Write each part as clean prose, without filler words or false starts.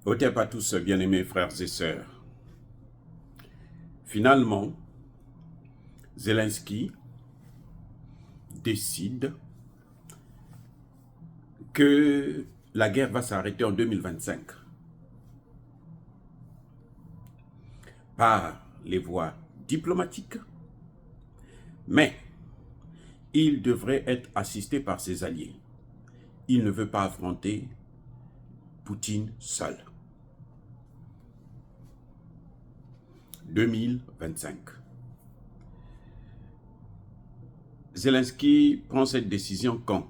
Otep à tous, bien-aimés frères et sœurs. Finalement, Zelensky décide que la guerre va s'arrêter en 2025 par les voies diplomatiques, mais il devrait être assisté par ses alliés. Il ne veut pas affronter Poutine seul. 2025. Zelensky prend cette décision quand?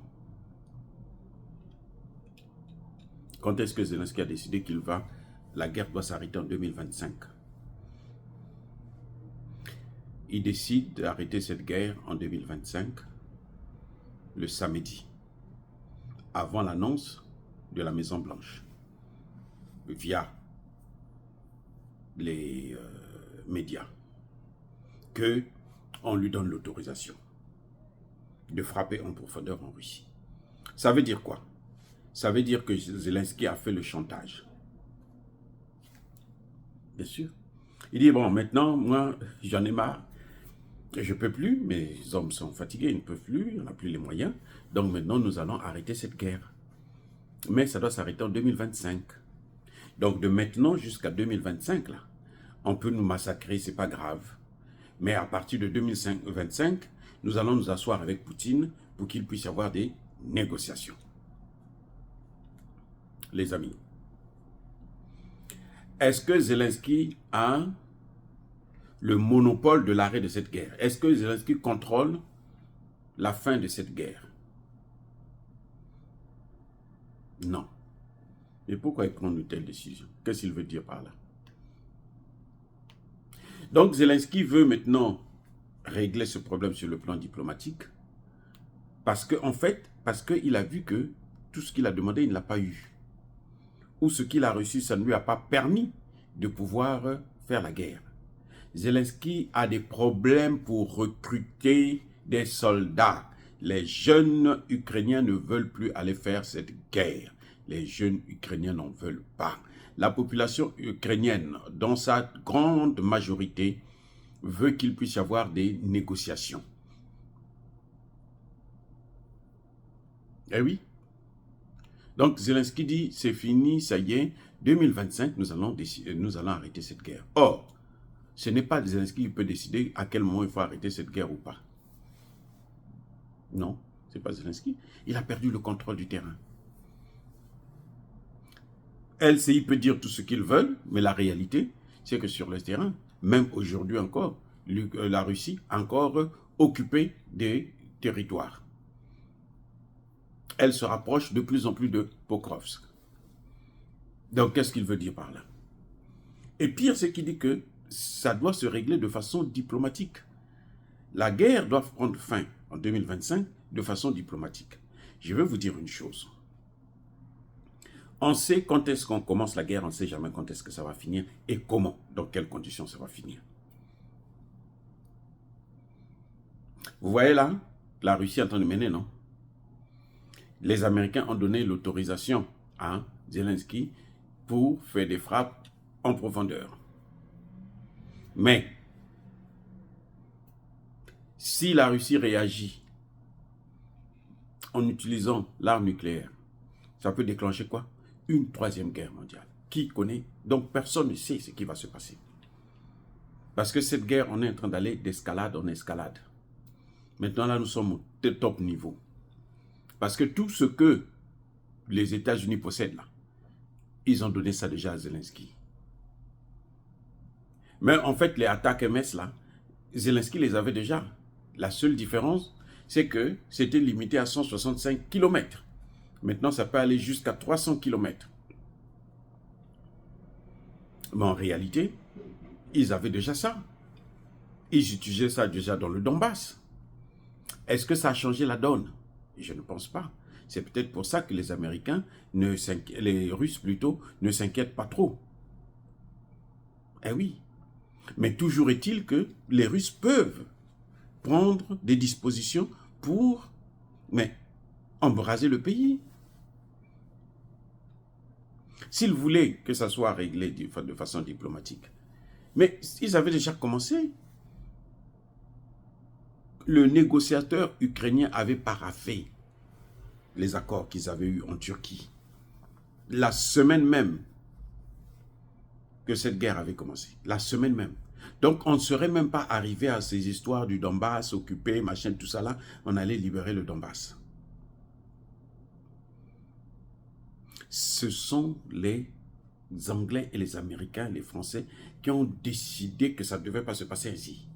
Quand est-ce que Zelensky a décidé la guerre doit s'arrêter en 2025? Il décide d'arrêter cette guerre en 2025, le samedi, avant l'annonce de la Maison-Blanche, via les médias, qu'on lui donne l'autorisation de frapper en profondeur en Russie. Ça veut dire quoi? Ça veut dire que Zelensky a fait le chantage. Bien sûr. Il dit, bon, maintenant, moi, j'en ai marre. Je ne peux plus, mes hommes sont fatigués, ils ne peuvent plus, on n'a plus les moyens. Donc maintenant, nous allons arrêter cette guerre. Mais ça doit s'arrêter en 2025. Donc de maintenant jusqu'à 2025, là, on peut nous massacrer, c'est pas grave. Mais à partir de 2025, nous allons nous asseoir avec Poutine pour qu'il puisse y avoir des négociations. Les amis, est-ce que Zelensky a le monopole de l'arrêt de cette guerre? Est-ce que Zelensky contrôle la fin de cette guerre? Non. Mais pourquoi il prend une telle décision? Qu'est-ce qu'il veut dire par là? Donc Zelensky veut maintenant régler ce problème sur le plan diplomatique parce qu'il a vu que tout ce qu'il a demandé, il ne l'a pas eu. Ou ce qu'il a reçu, ça ne lui a pas permis de pouvoir faire la guerre. Zelensky a des problèmes pour recruter des soldats. Les jeunes Ukrainiens ne veulent plus aller faire cette guerre. Les jeunes Ukrainiens n'en veulent pas. La population ukrainienne, dans sa grande majorité, veut qu'il puisse y avoir des négociations. Eh oui. Donc Zelensky dit, c'est fini, ça y est, 2025, nous allons arrêter cette guerre. Or, ce n'est pas Zelensky qui peut décider à quel moment il faut arrêter cette guerre ou pas. Non, ce n'est pas Zelensky. Il a perdu le contrôle du terrain. LCI peut dire tout ce qu'ils veulent, mais la réalité, c'est que sur le terrain, même aujourd'hui encore, la Russie a encore occupé des territoires. Elle se rapproche de plus en plus de Pokrovsk. Donc, qu'est-ce qu'il veut dire par là? Et pire, c'est qu'il dit que ça doit se régler de façon diplomatique. La guerre doit prendre fin en 2025 de façon diplomatique. Je vais vous dire une chose. On sait quand est-ce qu'on commence la guerre, on ne sait jamais quand est-ce que ça va finir et comment, dans quelles conditions ça va finir. Vous voyez là, la Russie est en train de mener, non? Les Américains ont donné l'autorisation à Zelensky pour faire des frappes en profondeur. Mais, si la Russie réagit en utilisant l'arme nucléaire, ça peut déclencher quoi? Une troisième guerre mondiale. Qui connaît? Donc personne ne sait ce qui va se passer. Parce que cette guerre, on est en train d'aller d'escalade en escalade. Maintenant là, nous sommes au top niveau. Parce que tout ce que les États-Unis possèdent là, ils ont donné ça déjà à Zelensky. Mais en fait, les attaques MS là, Zelensky les avait déjà. La seule différence, c'est que c'était limité à 165 km. Maintenant, ça peut aller jusqu'à 300 km. Mais en réalité, ils avaient déjà ça. Ils utilisaient ça déjà dans le Donbass. Est-ce que ça a changé la donne? Je ne pense pas. C'est peut-être pour ça que les Américains, les Russes plutôt, ne s'inquiètent pas trop. Eh oui. Mais toujours est-il que les Russes peuvent prendre des dispositions pour embraser le pays. S'ils voulaient que ça soit réglé de façon diplomatique. Mais ils avaient déjà commencé. Le négociateur ukrainien avait paraphé les accords qu'ils avaient eus en Turquie. La semaine même que cette guerre avait commencé. La semaine même. Donc, on ne serait même pas arrivé à ces histoires du Donbass, occupé, machin, tout ça là. On allait libérer le Donbass. Ce sont les Anglais et les Américains, les Français, qui ont décidé que ça ne devait pas se passer ainsi.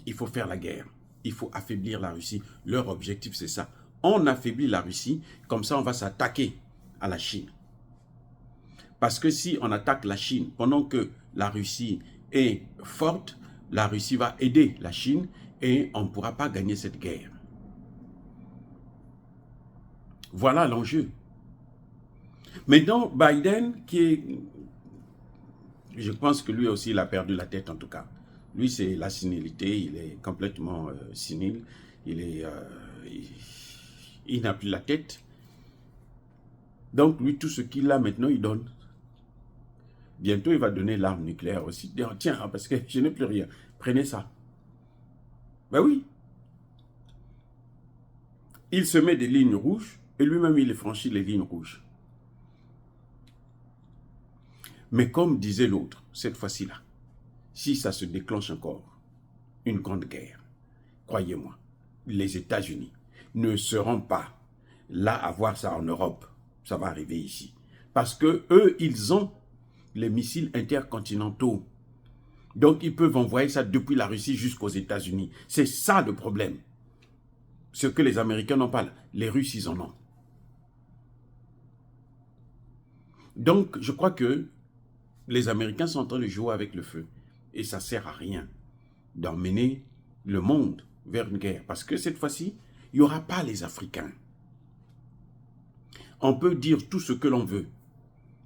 Il faut faire la guerre. Il faut affaiblir la Russie. Leur objectif, c'est ça. On affaiblit la Russie, comme ça on va s'attaquer à la Chine. Parce que si on attaque la Chine pendant que la Russie est forte, la Russie va aider la Chine et on ne pourra pas gagner cette guerre. Voilà l'enjeu. Maintenant, Biden, je pense que lui aussi, il a perdu la tête en tout cas. Lui, c'est la sénilité, il est complètement sénile, il n'a plus la tête. Donc, lui, tout ce qu'il a maintenant, il donne. Bientôt, il va donner l'arme nucléaire aussi. Tiens, parce que je n'ai plus rien. Prenez ça. Ben oui. Il se met des lignes rouges et lui-même, il franchit les lignes rouges. Mais comme disait l'autre, cette fois-ci-là, si ça se déclenche encore, une grande guerre, croyez-moi, les États-Unis ne seront pas là à voir ça en Europe. Ça va arriver ici. Parce que eux, ils ont les missiles intercontinentaux. Donc, ils peuvent envoyer ça depuis la Russie jusqu'aux États-Unis. C'est ça le problème. Ce que les Américains n'ont pas, les Russes, ils en ont. Donc, je crois que les Américains sont en train de jouer avec le feu. Et ça ne sert à rien d'emmener le monde vers une guerre. Parce que cette fois-ci, il n'y aura pas les Africains. On peut dire tout ce que l'on veut.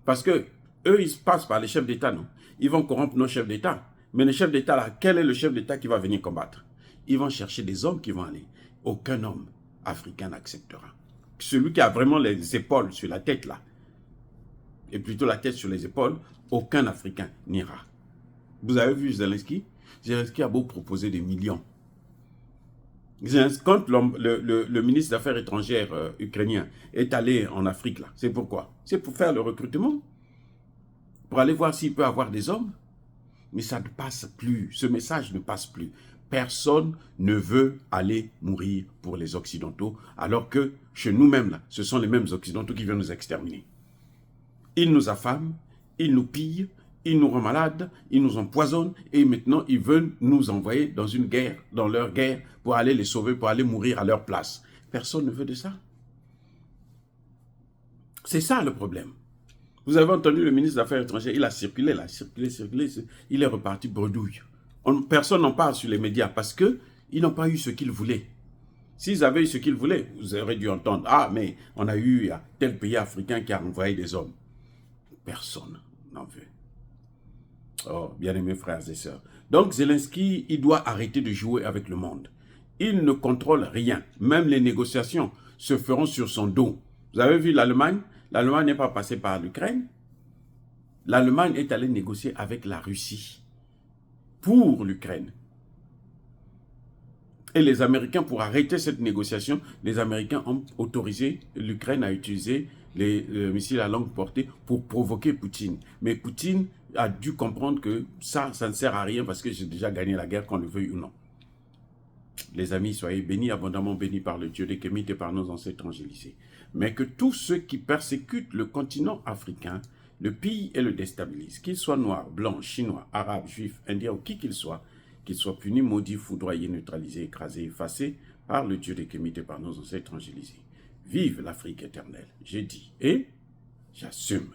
Parce que eux, ils passent par les chefs d'État, non? Ils vont corrompre nos chefs d'État. Mais les chefs d'État, là, quel est le chef d'État qui va venir combattre? Ils vont chercher des hommes qui vont aller. Aucun homme africain n'acceptera. Celui qui a vraiment les épaules sur la tête, là, et plutôt la tête sur les épaules, aucun Africain n'ira. Vous avez vu Zelensky? Zelensky a beau proposer des millions. Quand le ministre des Affaires étrangères ukrainien est allé en Afrique, là, c'est pourquoi? C'est pour faire le recrutement. Pour aller voir s'il peut avoir des hommes. Mais ça ne passe plus. Ce message ne passe plus. Personne ne veut aller mourir pour les Occidentaux, alors que chez nous-mêmes, là, ce sont les mêmes Occidentaux qui viennent nous exterminer. Ils nous affament, ils nous pillent, ils nous rendent malades, ils nous empoisonnent, et maintenant ils veulent nous envoyer dans une guerre, dans leur guerre, pour aller les sauver, pour aller mourir à leur place. Personne ne veut de ça. C'est ça le problème. Vous avez entendu le ministre des Affaires étrangères, il a circulé, il est reparti bredouille. Personne n'en parle sur les médias parce qu'ils n'ont pas eu ce qu'ils voulaient. S'ils avaient eu ce qu'ils voulaient, vous auriez dû entendre, ah, mais on a eu tel pays africain qui a envoyé des hommes. Personne n'en veut. Oh, bien-aimés frères et sœurs. Donc Zelensky, il doit arrêter de jouer avec le monde. Il ne contrôle rien. Même les négociations se feront sur son dos. Vous avez vu l'Allemagne? L'Allemagne n'est pas passée par l'Ukraine. L'Allemagne est allée négocier avec la Russie pour l'Ukraine. Et les Américains, pour arrêter cette négociation, les Américains ont autorisé l'Ukraine à utiliser les missiles à longue portée pour provoquer Poutine. Mais Poutine a dû comprendre que ça ne sert à rien parce que j'ai déjà gagné la guerre, qu'on le veuille ou non. Les amis, soyez bénis, abondamment bénis par le Dieu des Kémites et par nos ancêtres angélisés. Mais que tous ceux qui persécutent le continent africain le pillent et le déstabilisent, qu'ils soient noirs, blancs, chinois, arabes, juifs, indiens ou qui qu'ils soient punis, maudits, foudroyés, neutralisés, écrasés, effacés par le Dieu des Kémites et par nos ancêtres angélisés. Vive l'Afrique éternelle, j'ai dit et j'assume.